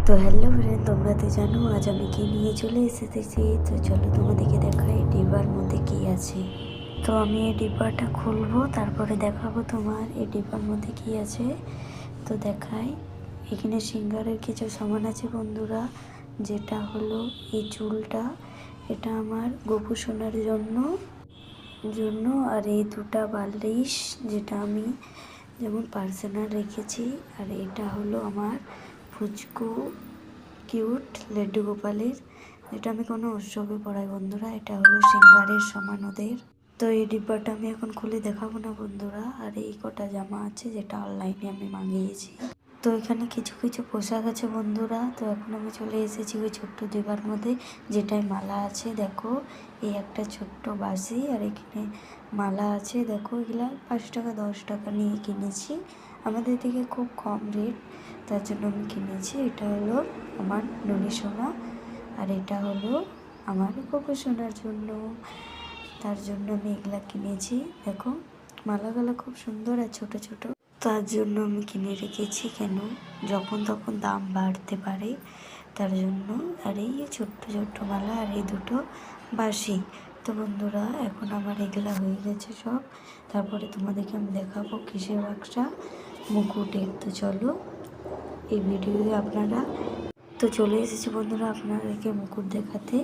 তো hello friend, তোমরা তো জানো আজ আমি কি নিয়ে চলে এসেছি। তো চলো তোমাদেরকে দেখাই ডিব্বার মধ্যে কি আছে। তো আমি এই ডিব্বাটা খুলবো, তারপরে দেখাবো তোমার এই ডিব্বার মধ্যে কি আছে। তো দেখাই, এখানে সিঙ্গারের কিছু সামান আছে বন্ধুরা, যেটা হলো এই চুলটা, এটা আমার গপু সোনার জন্য আর এই দুটা বালিশ, যেটা আমি যেমন পার্সোনাল রেখেছি। আর এটা হলো আমার ফুচকু কিউট লাড্ডু গোপালের, যেটা আমি কোনো উৎসবে পড়াই বন্ধুরা। এটা হলো সিঙ্গারের সমান ওদের। তো এই ডিব্বাটা আমি এখন খুলে দেখাবো না বন্ধুরা। আর এই কটা জামা আছে, যেটা অনলাইনে আমি মাঙিয়েছি। তো এখানে কিছু কিছু পোশাক আছে বন্ধুরা। তো এখন আমি চলে এসেছি ওই ছোট্ট ডিব্বার মধ্যে, যেটায় মালা আছে। দেখো, এই একটা ছোট্ট বাসি, আর এখানে মালা আছে। দেখো, এগুলা 5 টাকা 10 টাকা নিয়ে কিনেছি, আমাদের দিকে খুব কম রেট, তার জন্য আমি কিনেছি। এটা হলো আমার ননি সোনা, আর এটা হলো আমার গপু সোনার জন্য, তার জন্য আমি এগুলা কিনেছি। দেখো, মালাগুলো খুব সুন্দর আর ছোট ছোট, তার জন্য আমি কিনে রেখেছি। কেন, যখন তখন দাম বাড়তে পারে, তার জন্য। আর এই ছোট্ট ছোট্ট মালা আর এই দুটো বাসি। তো বন্ধুরা, এখন আমার এগুলা হয়ে গেছে সব। তারপরে তোমাদেরকে আমি দেখাবো কিসের বাক্সা, মুকুটের। তো চলো এই ভিডিওতে আপনারা, তো চলে এসেছি বন্ধুরা আপনাদেরকে মুকুট দেখাতে।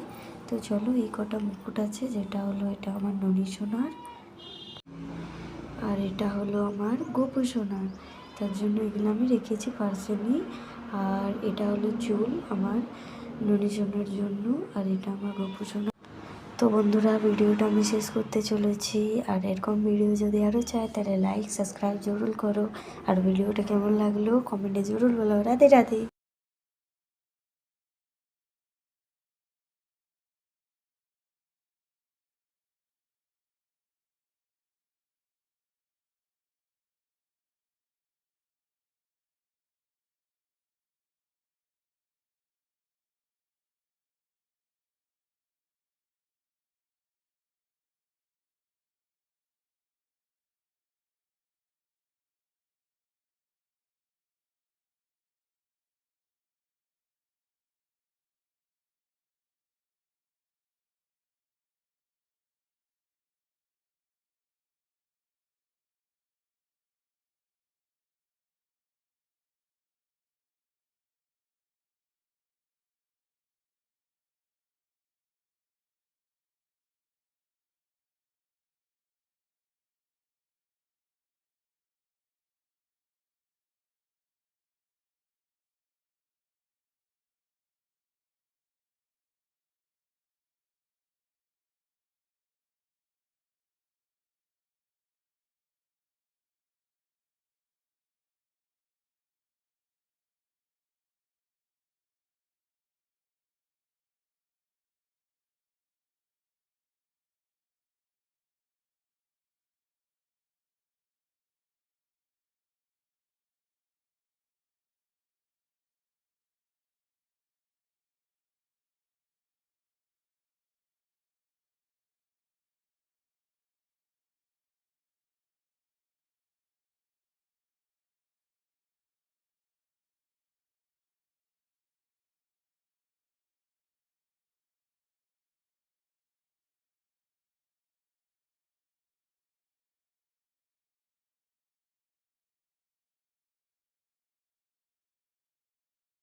তো চলো, এই কটা মুকুট আছে, যেটা হলো এটা আমার ননি সোনার, আর এটা হলো আমার গপু সোনার, তার জন্য এগুলো আমি রেখেছি পার্সেলি। আর এটা হলো চুল আমার ননি সোনার জন্য, আর এটা আমার গপু সোনা। তো বন্ধুরা, ভিডিওটা আমি শেষ করতে চলেছি। আর এরকম ভিডিও যদি আরও চায়, তাহলে লাইক সাবস্ক্রাইব জরুর করো। আর ভিডিওটা কেমন লাগলো কমেন্টে জরুর বলো। রাধে রাধে।